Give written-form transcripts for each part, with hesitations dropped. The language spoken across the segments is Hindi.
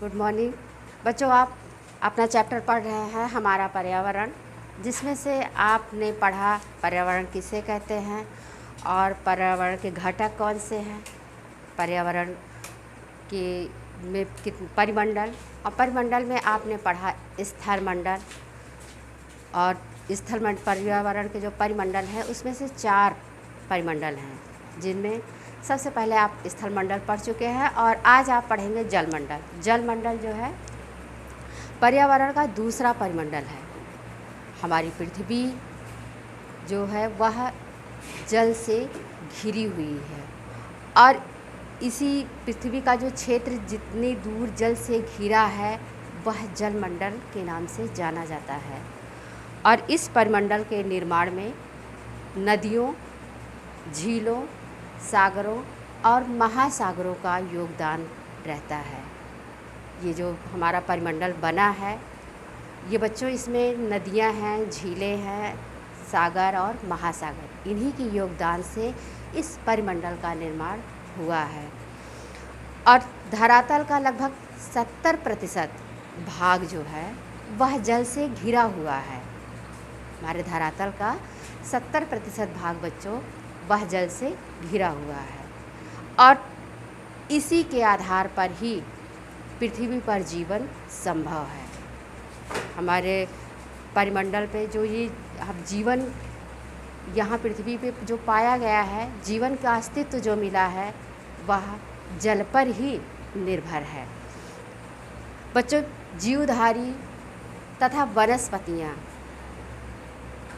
गुड मॉर्निंग बच्चों। आप अपना चैप्टर पढ़ रहे हैं हमारा पर्यावरण, जिसमें से आपने पढ़ा पर्यावरण किसे कहते हैं और पर्यावरण के घटक कौन से हैं। पर्यावरण के में परिमंडल, और परिमंडल में आपने पढ़ा स्थलमंडल। और पर्यावरण के जो परिमंडल है उसमें से 4 परिमंडल हैं, जिनमें सबसे पहले आप स्थलमंडल पढ़ चुके हैं और आज आप पढ़ेंगे जलमंडल। जलमंडल जो है पर्यावरण का दूसरा परिमंडल है। हमारी पृथ्वी जो है वह जल से घिरी हुई है, और इसी पृथ्वी का जो क्षेत्र जितनी दूर जल से घिरा है वह जलमंडल के नाम से जाना जाता है। और इस परिमंडल के निर्माण में नदियों, झीलों, सागरों और महासागरों का योगदान रहता है। ये जो हमारा परिमंडल बना है, ये बच्चों इसमें नदियां हैं, झीलें हैं, सागर और महासागर, इन्हीं के योगदान से इस परिमंडल का निर्माण हुआ है। और धरातल का लगभग 70% भाग जो है वह जल से घिरा हुआ है। हमारे धरातल का 70% भाग बच्चों वह जल से घिरा हुआ है, और इसी के आधार पर ही पृथ्वी पर जीवन संभव है। हमारे परिमंडल पे जो ये अब जीवन यहाँ पृथ्वी पे जो पाया गया है, जीवन का अस्तित्व जो मिला है वह जल पर ही निर्भर है। बच्चों, जीवधारी तथा वनस्पतियाँ,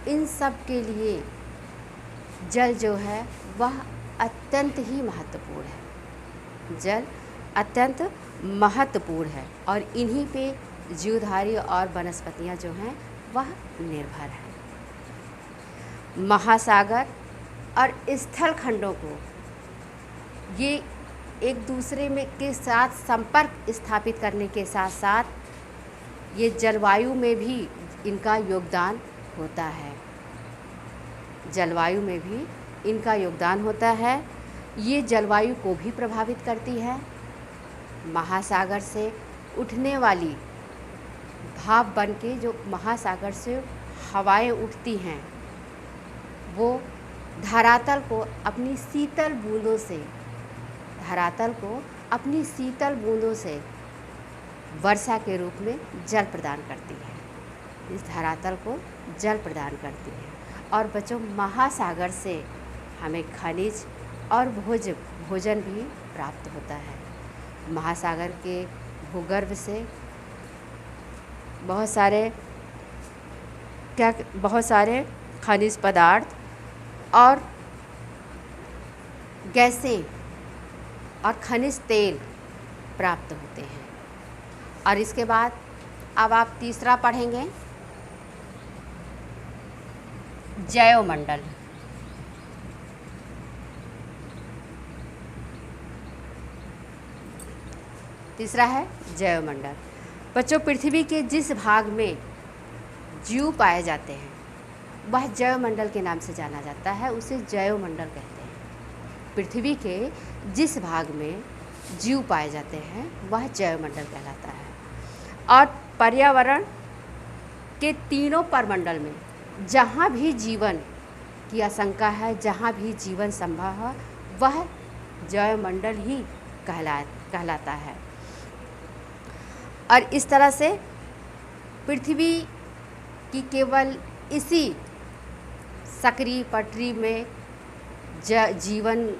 इन सब के लिए जल जो है वह अत्यंत ही महत्वपूर्ण है। जल अत्यंत महत्वपूर्ण है और इन्हीं पे जीवधारी और वनस्पतियाँ जो हैं वह निर्भर है। महासागर और स्थल खंडों को ये एक दूसरे में के साथ संपर्क स्थापित करने के साथ साथ ये जलवायु में भी इनका योगदान होता है। जलवायु में भी इनका योगदान होता है। ये जलवायु को भी प्रभावित करती है। महासागर से उठने वाली भाप बन के जो महासागर से हवाएं उठती हैं, वो धरातल को अपनी शीतल बूंदों से वर्षा के रूप में जल प्रदान करती है। इस धरातल को जल प्रदान करती है। और बच्चों, महासागर से हमें खनिज और भोजन भी प्राप्त होता है। महासागर के भूगर्भ से बहुत सारे खनिज पदार्थ और गैसें और खनिज तेल प्राप्त होते हैं। और इसके बाद अब आप तीसरा पढ़ेंगे जैवमंडल। तीसरा है जैवमंडल। बच्चों, पृथ्वी के जिस भाग में जीव पाए जाते हैं वह जैवमंडल के नाम से जाना जाता है, उसे जैवमंडल कहते हैं। पृथ्वी के जिस भाग में जीव पाए जाते हैं वह जैवमंडल कहलाता है। और पर्यावरण के तीनों परमंडल में जहाँ भी जीवन की आशंका है, जहाँ भी जीवन संभव है, वह जैवमंडल ही कहलाता है। और इस तरह से पृथ्वी की केवल इसी सक्रिय पटरी में जीवन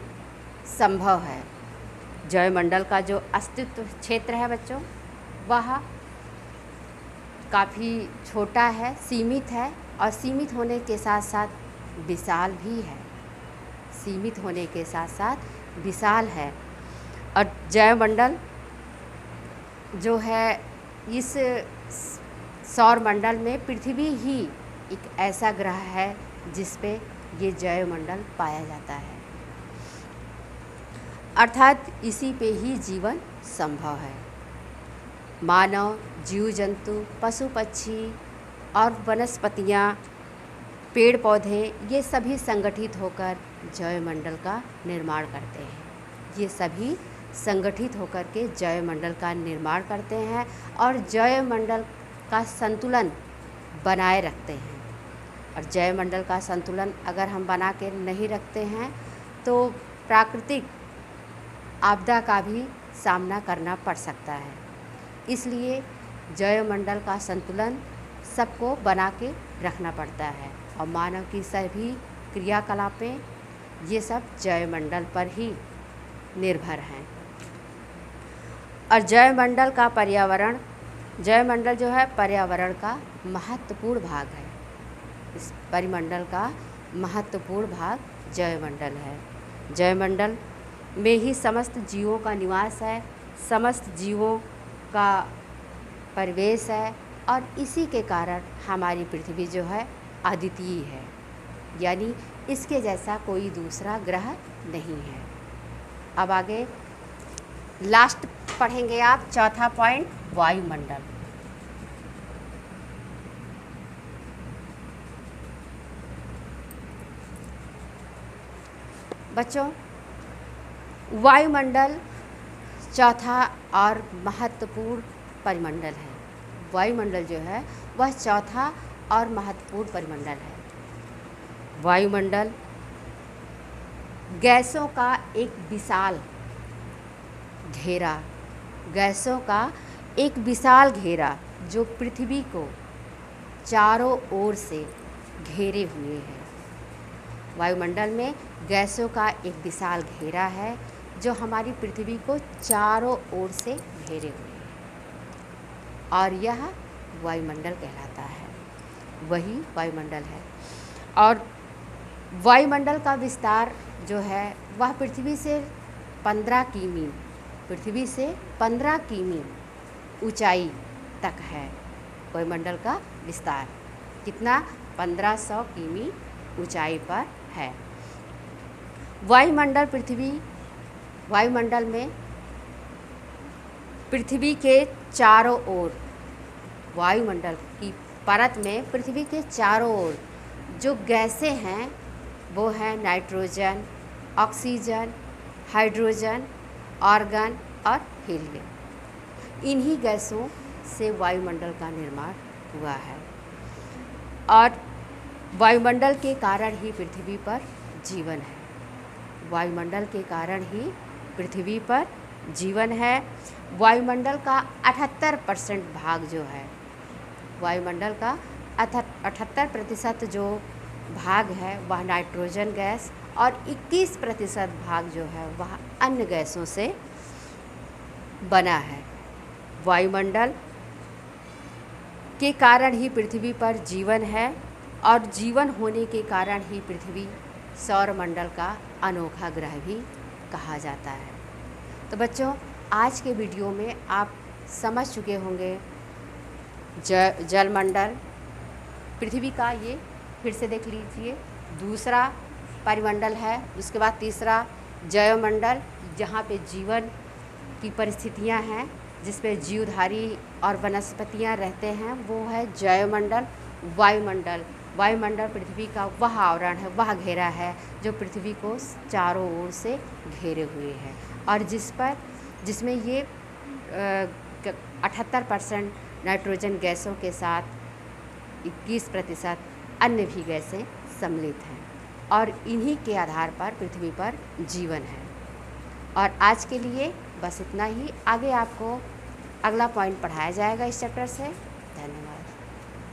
संभव है। जैवमंडल का जो अस्तित्व क्षेत्र है बच्चों, वह काफ़ी छोटा है, सीमित है, और सीमित होने के साथ साथ विशाल भी है। सीमित होने के साथ साथ विशाल है। और जैवमंडल जो है, इस सौरमंडल में पृथ्वी ही एक ऐसा ग्रह है जिस पे ये जैवमंडल पाया जाता है, अर्थात इसी पे ही जीवन संभव है। मानव, जीव जंतु, पशु पक्षी और वनस्पतियाँ, पेड़ पौधे, ये सभी संगठित होकर जैवमंडल का निर्माण करते हैं। ये सभी संगठित होकर के जैवमंडल का निर्माण करते हैं और जैवमंडल का संतुलन बनाए रखते हैं। और जैवमंडल का संतुलन अगर हम बना के नहीं रखते हैं तो प्राकृतिक आपदा का भी सामना करना पड़ सकता है। इसलिए जैवमंडल का संतुलन सबको बना के रखना पड़ता है और मानव की सभी क्रियाकलापें ये सब जैवमंडल पर ही निर्भर हैं। और जैवमंडल का पर्यावरण, जैवमंडल जो है पर्यावरण का महत्वपूर्ण भाग है। इस परिमंडल का महत्वपूर्ण भाग जैवमंडल है। जैवमंडल में ही समस्त जीवों का निवास है, समस्त जीवों का परिवेश है और इसी के कारण हमारी पृथ्वी जो है अद्वितीय है, यानी इसके जैसा कोई दूसरा ग्रह नहीं है। अब आगे लास्ट पढ़ेंगे आप चौथा पॉइंट, वायुमंडल। बच्चों, वायुमंडल चौथा और महत्वपूर्ण परिमंडल है। वायुमंडल जो है वह चौथा और महत्वपूर्ण परिमंडल है। वायुमंडल गैसों का एक विशाल घेरा, गैसों का एक विशाल घेरा जो पृथ्वी को चारों ओर से घेरे हुए है। वायुमंडल में गैसों का एक विशाल घेरा है जो हमारी पृथ्वी को चारों ओर से घेरे हुए है और यह वायुमंडल कहलाता है, वही वायुमंडल है। और वायुमंडल का विस्तार जो है वह पृथ्वी से 15 किमी, पृथ्वी से 15 किमी ऊंचाई तक है। वायुमंडल का विस्तार कितना? 1500 किमी ऊंचाई पर है। वायुमंडल में पृथ्वी के चारों ओर, वायुमंडल की परत में पृथ्वी के चारों ओर जो गैसें हैं वो हैं नाइट्रोजन, ऑक्सीजन, हाइड्रोजन, आर्गन और हीलियम। इन्हीं गैसों से वायुमंडल का निर्माण हुआ है और वायुमंडल के कारण ही पृथ्वी पर जीवन है। वायुमंडल के कारण ही पृथ्वी पर जीवन है। वायुमंडल का 78% भाग जो है, वायुमंडल का 78% जो भाग है वह नाइट्रोजन गैस और 21% भाग जो है वह अन्य गैसों से बना है। वायुमंडल के कारण ही पृथ्वी पर जीवन है और जीवन होने के कारण ही पृथ्वी सौरमंडल का अनोखा ग्रह भी कहा जाता है। तो बच्चों, आज के वीडियो में आप समझ चुके होंगे जलमंडल, पृथ्वी का ये फिर से देख लीजिए, दूसरा परिमंडल है। उसके बाद तीसरा जैवमंडल, जहाँ पे जीवन की परिस्थितियाँ हैं, जिस पे जीवधारी और वनस्पतियाँ रहते हैं, वो है जैवमंडल। वायुमंडल पृथ्वी का वह आवरण है, वह घेरा है जो पृथ्वी को चारों ओर से घेरे हुए है और जिसमें ये 78% नाइट्रोजन गैसों के साथ 21% अन्य भी गैसें सम्मिलित हैं और इन्हीं के आधार पर पृथ्वी पर जीवन है। और आज के लिए बस इतना ही। आगे आपको अगला पॉइंट पढ़ाया जाएगा इस चैप्टर से। धन्यवाद।